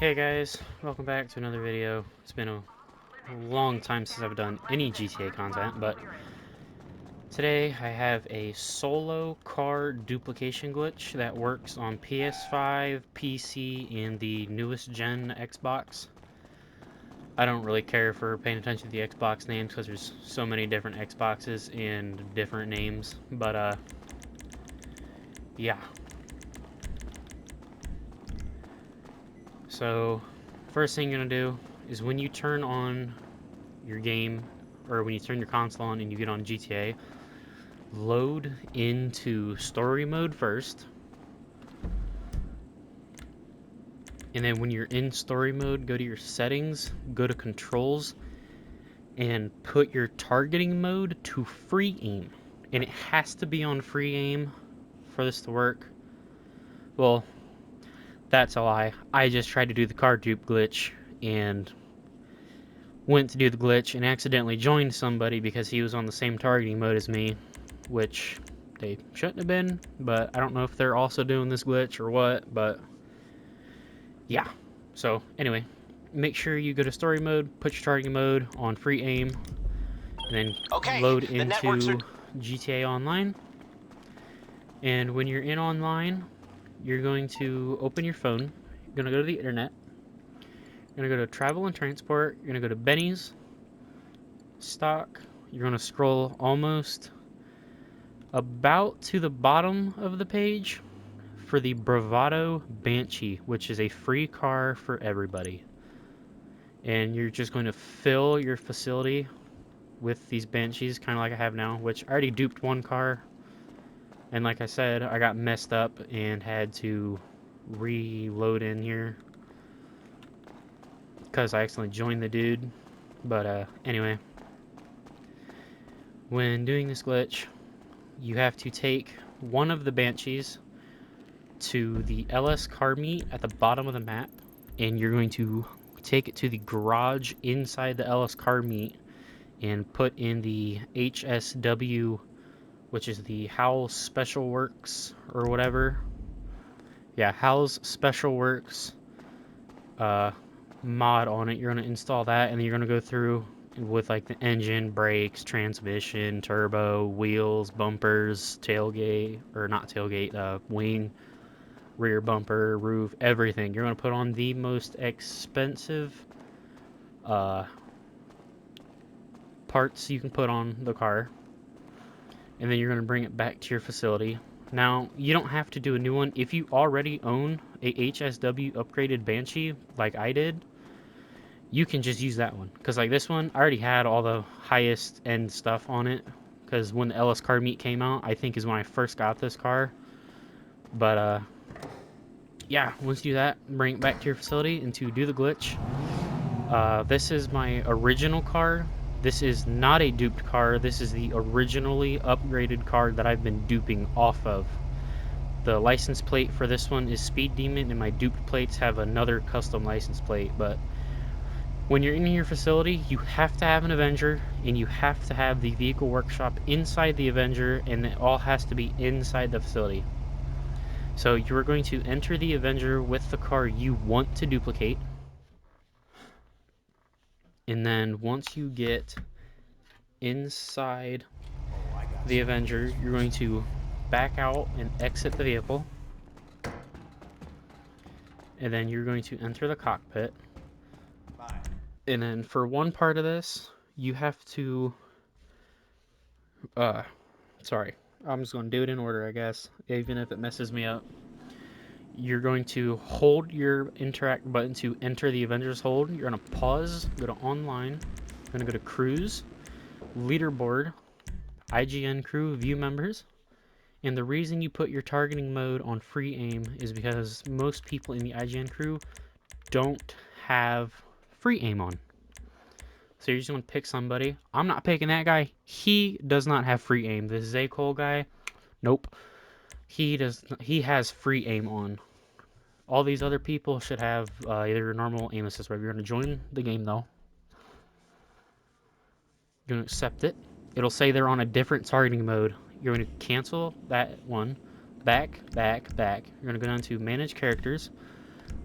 Hey guys, welcome back to another video. It's been a long time since I've done any GTA content, but today I have a solo car duplication glitch that works on PS5, PC, and the newest gen Xbox. I don't really care for paying attention to the Xbox names because there's so many different Xboxes and different names, but yeah. So, first thing you're gonna do is when you turn on your game, or when you turn your console on and you get on GTA, load into story mode first. And then when you're in story mode, go to your settings, go to controls, and put your targeting mode to free aim. And it has to be on free aim for this to work. Well, that's a lie. I just tried to do the car dupe glitch and went to do the glitch and accidentally joined somebody because he was on the same targeting mode as me, which they shouldn't have been, but I don't know if they're also doing this glitch or what, but yeah. So anyway, make sure you go to story mode, put your targeting mode on free aim, and then load into GTA Online. And when you're in online, you're going to open your phone, you're going to go to the internet, you're going to go to travel and transport, you're going to go to Benny's, stock, you're going to scroll almost about to the bottom of the page for the Bravado Banshee, which is a free car for everybody. And you're just going to fill your facility with these Banshees, kind of like I have now, which I already duped one car. And like I said, I got messed up and had to reload in here because I accidentally joined the dude. But anyway, when doing this glitch, you have to take one of the Banshees to the LS car meet at the bottom of the map, and you're going to take it to the garage inside the LS car meet and put in the HSW, which is the Howell Special Works or whatever. Yeah, Howell's Special Works mod on it. You're going to install that, and then you're going to go through with like the engine, brakes, transmission, turbo, wheels, bumpers, tailgate, or not tailgate, wing, rear bumper, roof, everything. You're going to put on the most expensive parts you can put on the car, and then you're going to bring it back to your facility. Now, you don't have to do a new one. If you already own a HSW upgraded Banshee, like I did, you can just use that one. Because like this one, I already had all the highest end stuff on it. Because when the LS car meet came out, I think is when I first got this car. But yeah, once you do that, bring it back to your facility and to do the glitch. This is my original car. This is not a duped car. This is the originally upgraded car that I've been duping off of. The license plate for this one is Speed Demon, and my duped plates have another custom license plate. But when you're in your facility, you have to have an Avenger, and you have to have the vehicle workshop inside the Avenger, and it all has to be inside the facility. So you're going to enter the Avenger with the car you want to duplicate. And then once you get inside the Avenger, you're going to back out and exit the vehicle. And then you're going to enter the cockpit. And then for one part of this, you have to... sorry. I'm just going to do it in order, I guess, even if it messes me up. You're going to hold your interact button to enter the Avengers hold. You're going to pause, go to online. You're going to go to cruise, leaderboard, IGN crew, view members. And the reason you put your targeting mode on free aim is because most people in the IGN crew don't have free aim on. So you're just going to pick somebody. I'm not picking that guy. He does not have free aim. This Zay Cole guy, nope. He has free aim on. All these other people should have either normal aim assist. You're going to join the game though. You're going to accept it. It'll say they're on a different targeting mode. You're going to cancel that one. Back. You're going to go down to manage characters.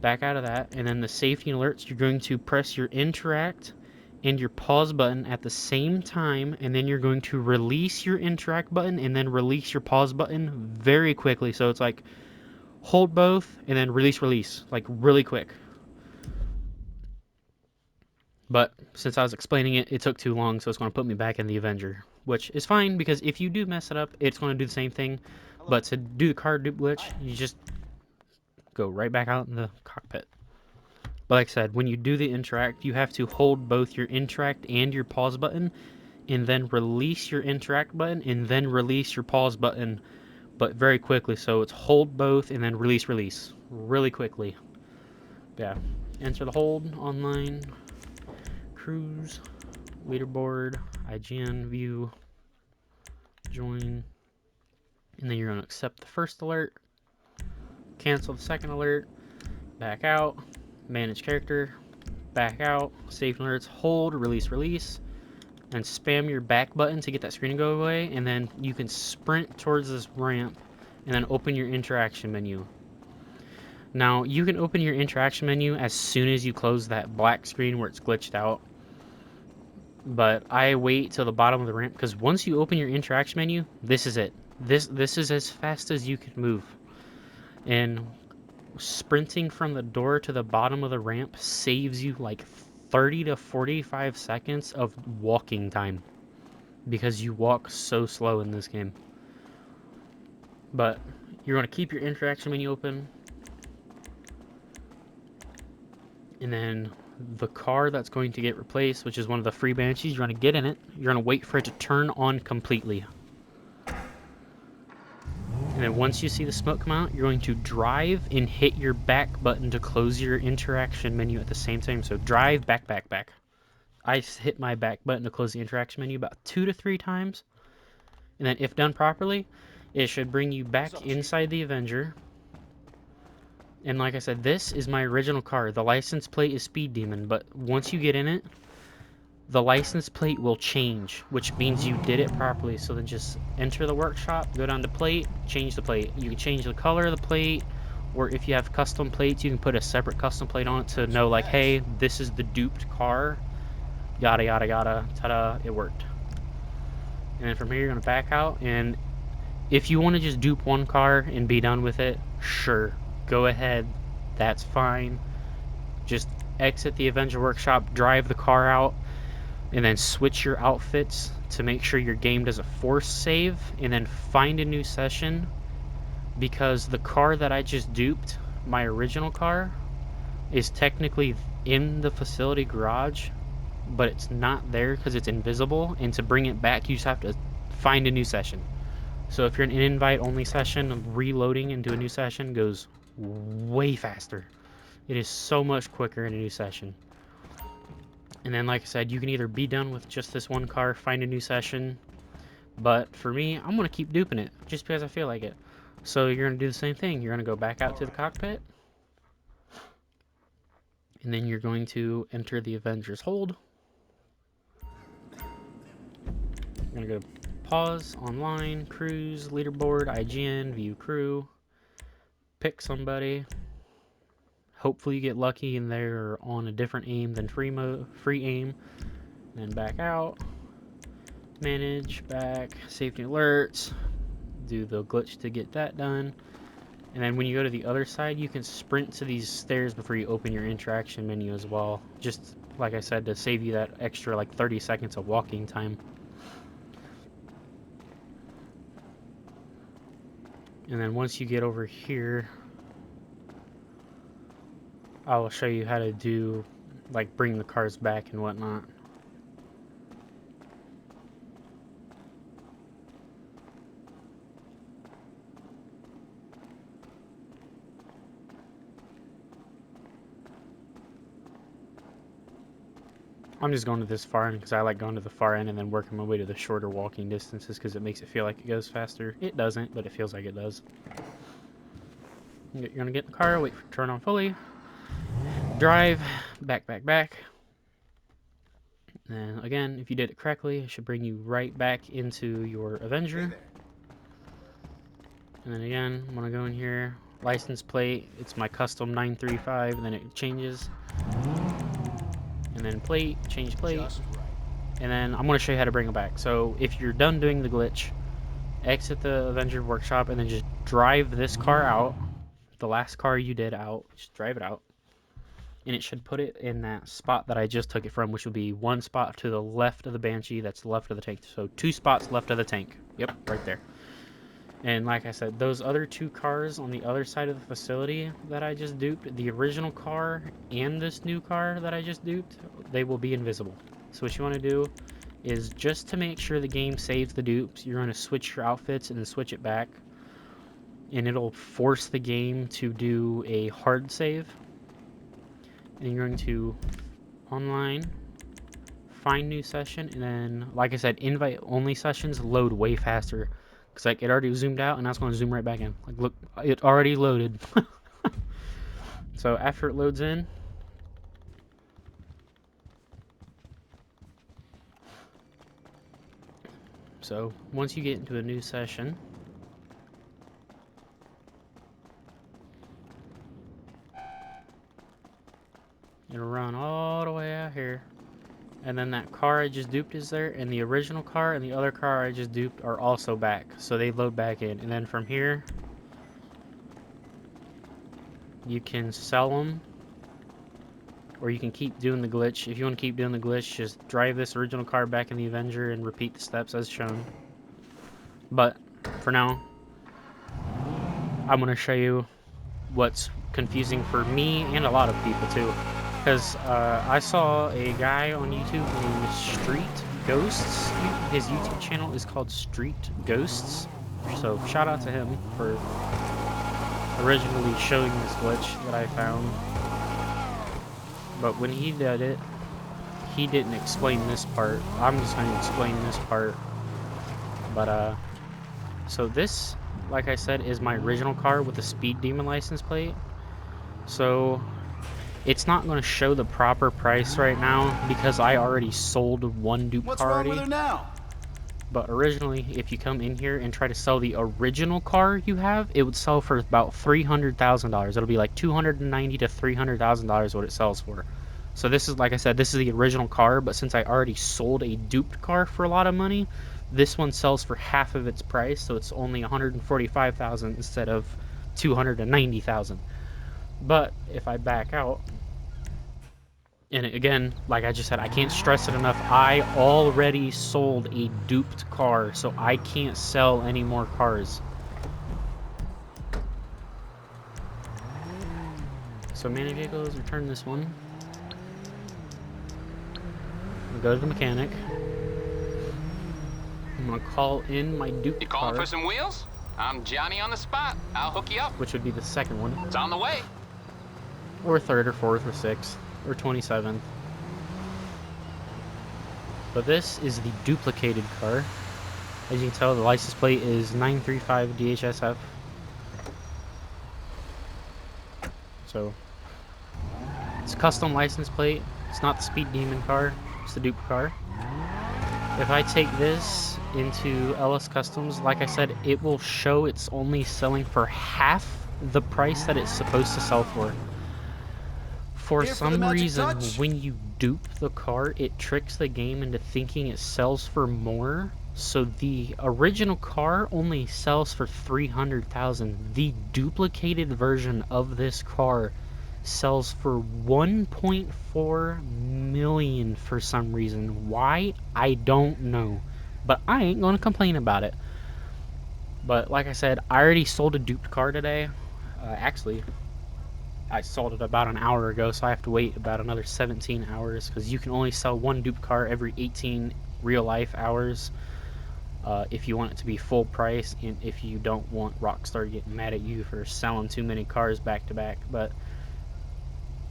back out of that, and then the safety alerts, you're going to press your interact and your pause button at the same time, and then you're going to release your interact button and then release your pause button very quickly. So it's like hold both and then release, like really quick. But since I was explaining it, it took too long, so it's going to put me back in the Avenger, which is fine because if you do mess it up, it's going to do the same thing. But to do the car dupe glitch, you just go right back out in the cockpit. But like I said, when you do the interact, you have to hold both your interact and your pause button, and then release your interact button, and then release your pause button, but very quickly. So it's hold both and then release, really quickly. Yeah. Enter the hold, online, cruise, leaderboard, IGN, view, join, and then you're going to accept the first alert, cancel the second alert, back out, manage character, back out, save alerts, hold, release, and spam your back button to get that screen to go away, and then you can sprint towards this ramp and then open your interaction menu. Now, you can open your interaction menu as soon as you close that black screen where it's glitched out, but I wait till the bottom of the ramp, because once you open your interaction menu, this is it. This is as fast as you can move. And sprinting from the door to the bottom of the ramp saves you like 30 to 45 seconds of walking time, because you walk so slow in this game. But you're going to keep your interaction menu open, and then the car that's going to get replaced, which is one of the free Banshees, you're going to get in it. You're going to wait for it to turn on completely. And then once you see the smoke come out, you're going to drive and hit your back button to close your interaction menu at the same time. So drive, back. I hit my back button to close the interaction menu about 2 to 3 times. And then if done properly, it should bring you back inside the Avenger. And like I said, this is my original car. The license plate is Speed Demon, but once you get in it, the license plate will change, which means you did it properly. So then just enter the workshop, go down to plate, change the plate. You can change the color of the plate, or if you have custom plates, you can put a separate custom plate on it to know, like, hey, this is the duped car, yada yada yada, ta-da, it worked. And then from here, you're going to back out, and if you want to just dupe one car and be done with it, sure, go ahead, that's fine. Just exit the Avenger Workshop, drive the car out, and then switch your outfits to make sure your game does a force save, and then find a new session, because the car that I just duped, my original car, is technically in the facility garage, but it's not there because it's invisible, and to bring it back you just have to find a new session. So if you're in an invite only session, reloading into a new session goes way faster. It is so much quicker in a new session. And then, like I said, you can either be done with just this one car, find a new session, but for me, I'm going to keep duping it, just because I feel like it. So you're going to do the same thing. You're going to go back out to the cockpit, and then you're going to enter the Avengers hold. You're going to go to pause, online, cruise, leaderboard, IGN, view crew, pick somebody. Hopefully you get lucky and they're on a different aim than free aim. Then back out, manage, back, safety alerts, do the glitch to get that done. And then when you go to the other side, you can sprint to these stairs before you open your interaction menu as well. Just like I said, to save you that extra like 30 seconds of walking time. And then once you get over here, I will show you how to do, like, bring the cars back and whatnot. I'm just going to this far end because I like going to the far end and then working my way to the shorter walking distances because it makes it feel like it goes faster. It doesn't, but it feels like it does. You're going to get in the car, wait for it to turn on fully, drive, back. And again, if you did it correctly, it should bring you right back into your Avenger. And then again, I'm going to go in here, license plate, it's my custom 935, and then it changes. And then plate, change plate. And then I'm going to show you how to bring it back. So if you're done doing the glitch, exit the Avenger Workshop and then just drive this car out. The last car you did out, just drive it out. And it should put it in that spot that I just took it from, which will be one spot to the left of the Banshee, that's left of the tank. So 2 spots left of the tank. Yep, right there. And like I said, those other 2 cars on the other side of the facility that I just duped, the original car and this new car that I just duped, they will be invisible. So what you want to do is, just to make sure the game saves the dupes, you're going to switch your outfits and then switch it back. And it'll force the game to do a hard save. And you're going to online, find new session, and then, like I said, invite only sessions load way faster. Because like, it already zoomed out and now it's going to zoom right back in. Like, look, it already loaded. So after it loads in, so once you get into a new session, it'll run all the way out here. And then that car I just duped is there, and the original car and the other car I just duped are also back. So they load back in. And then from here, you can sell them, or you can keep doing the glitch. If you want to keep doing the glitch, just drive this original car back in the Avenger and repeat the steps as shown. But for now, I'm going to show you what's confusing for me and a lot of people too. Because I saw a guy on YouTube named Street Ghosts. His YouTube channel is called Street Ghosts. So shout out to him for originally showing this glitch that I found. But when he did it, he didn't explain this part. I'm just going to explain this part. But so this, like I said, is my original car with the Speed Demon license plate. So it's not going to show the proper price right now because I already sold one dupe car already. What's wrong with her now? But originally, if you come in here and try to sell the original car you have, it would sell for about $300,000. It'll be like $290,000 to $300,000 what it sells for. So this is, like I said, this is the original car, but since I already sold a duped car for a lot of money, this one sells for half of its price, so it's only $145,000 instead of $290,000. But if I back out, and again, like I just said, I can't stress it enough, I already sold a duped car, so I can't sell any more cars. So manage vehicles, return this one. Go to the mechanic. I'm gonna call in my duped car. You calling for some wheels? I'm Johnny on the spot. I'll hook you up. Which would be the second one. It's on the way. Or 3rd or 4th or 6th or 27th. But this is the duplicated car. As you can tell, the license plate is 935 DHSF. So it's a custom license plate. It's not the Speed Demon car, it's the dupe car. If I take this into LS Customs, like I said, it will show it's only selling for half the price that it's supposed to sell for. For some reason, when you dupe the car, it tricks the game into thinking it sells for more. So the original car only sells for $300,000. The duplicated version of this car sells for $1.4 million for some reason. Why? I don't know. But I ain't gonna complain about it. But like I said, I already sold a duped car today. Actually, I sold it about an hour ago, so I have to wait about another 17 hours because you can only sell one dupe car every 18 real life hours if you want it to be full price, and if you don't want Rockstar getting mad at you for selling too many cars back to back. But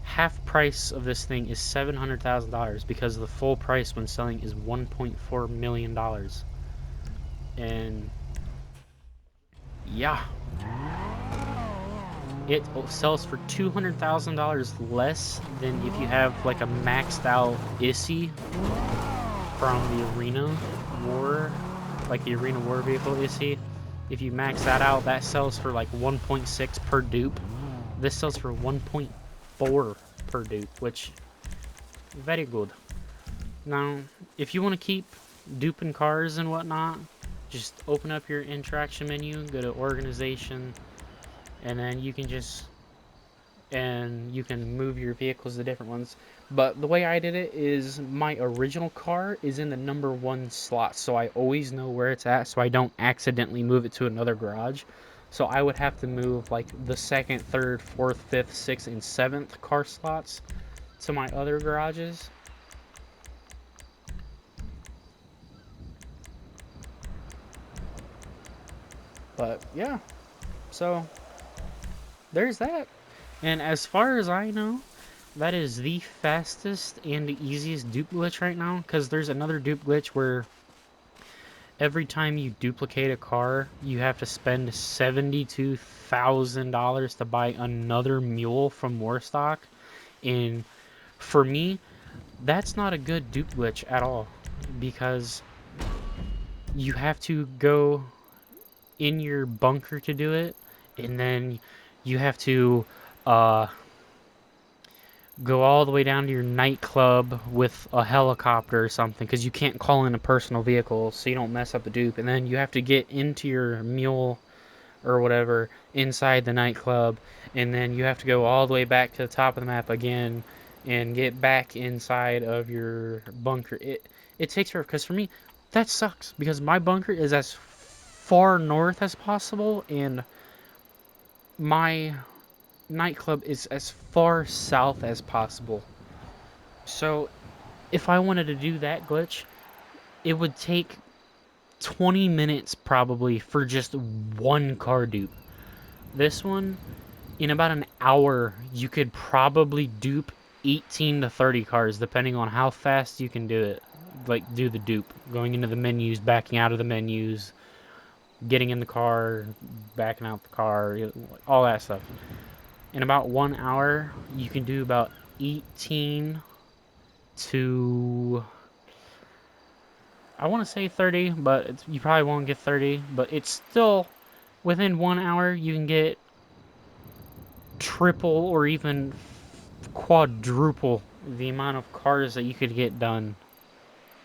half price of this thing is $700,000 because the full price when selling is $1.4 million. And yeah, it sells for $200,000 less than if you have like a maxed out Issy from the Arena War, like the Arena War vehicle Issy. If you max that out, that sells for like 1.6 per dupe. This sells for 1.4 per dupe, which very good. Now, if you want to keep duping cars and whatnot, just open up your interaction menu, go to organization, and then you can move your vehicles to different ones. But the way I did it is my original car is in the number 1 slot, so I always know where it's at, so I don't accidentally move it to another garage. So I would have to move like the 2nd, 3rd, 4th, 5th, 6th, and 7th car slots to my other garages. But yeah, so there's that. And as far as I know, that is the fastest and the easiest dupe glitch right now, because there's another dupe glitch where every time you duplicate a car, you have to spend $72,000 to buy another mule from Warstock. And for me, that's not a good dupe glitch at all, because you have to go in your bunker to do it, and then you have to uh, go all the way down to your nightclub with a helicopter or something, because you can't call in a personal vehicle so you don't mess up the dupe, and then you have to get into your mule or whatever inside the nightclub, and then you have to go all the way back to the top of the map again and get back inside of your bunker. It takes forever, because for me that sucks, because my bunker is as far north as possible and my nightclub is as far south as possible. So if I wanted to do that glitch, it would take 20 minutes probably for just one car dupe. This one, in about an hour, you could probably dupe 18 to 30 cars, depending on how fast you can do it. Like, do the dupe, going into the menus, backing out of the menus, getting in the car, backing out the car, all that stuff. In about 1 hour, you can do about 18 to, I want to say 30, but you probably won't get 30, but it's still within 1 hour you can get triple or even quadruple the amount of cars that you could get done.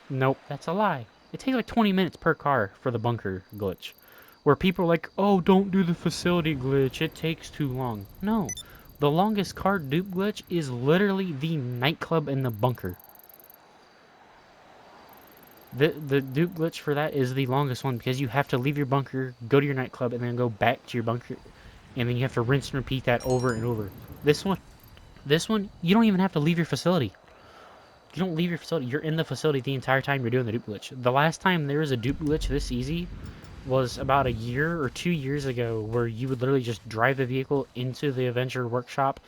Nope, that's a lie. It takes like 20 minutes per car for the bunker glitch. Where people are like, oh, don't do the facility glitch, it takes too long. No, the longest car dupe glitch is literally the nightclub and the bunker. The dupe glitch for that is the longest one, because you have to leave your bunker, go to your nightclub, and then go back to your bunker, and then you have to rinse and repeat that over and over. This one, you don't even have to leave your facility. You don't leave your facility. You're in the facility the entire time you're doing the dupe glitch. The last time there was a dupe glitch this easy was about a year or 2 years ago, where you would literally just drive the vehicle into the Avenger workshop,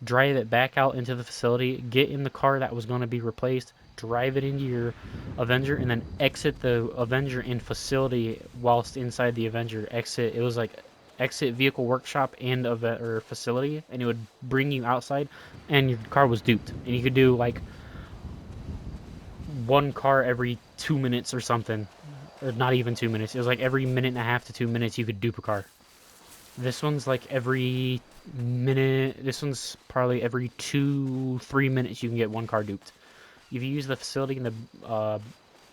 drive it back out into the facility, get in the car that was going to be replaced, drive it into your Avenger, and then exit the Avenger in facility whilst inside the Avenger. Exit. It was like exit vehicle workshop and or facility, and it would bring you outside, and your car was duped, and you could do like one car every 2 minutes or something, or not even 2 minutes. It was like every minute and a half to 2 minutes you could dupe a car. This one's like every minute. This one's probably every 2-3 minutes you can get one car duped. If you use the facility in the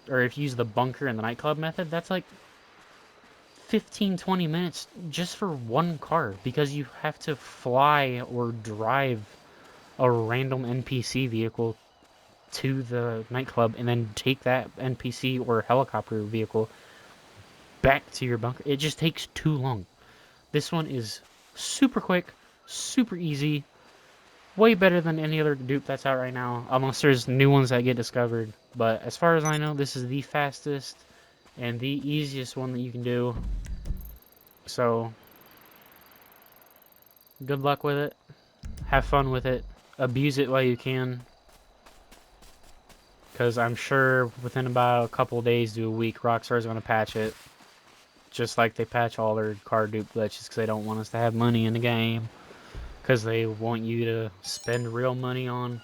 or if you use the bunker and the nightclub method, that's like 15-20 minutes just for one car, because you have to fly or drive a random NPC vehicle to the nightclub and then take that NPC or helicopter vehicle back to your bunker. It just takes too long. This one is super quick, super easy, way better than any other dupe that's out right now, unless there's new ones that get discovered. But as far as I know, this is the fastest and the easiest one that you can do. So, good luck with it. Have fun with it. Abuse it while you can. Because I'm sure within about a couple days to a week, Rockstar's going to patch it. Just like they patch all their card dupe glitches, because they don't want us to have money in the game. Because they want you to spend real money on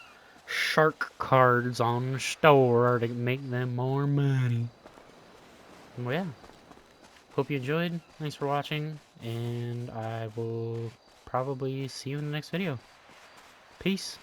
shark cards on the store to make them more money. Well, yeah. hope you enjoyed. Thanks for watching, and I will probably see you in the next video. Peace.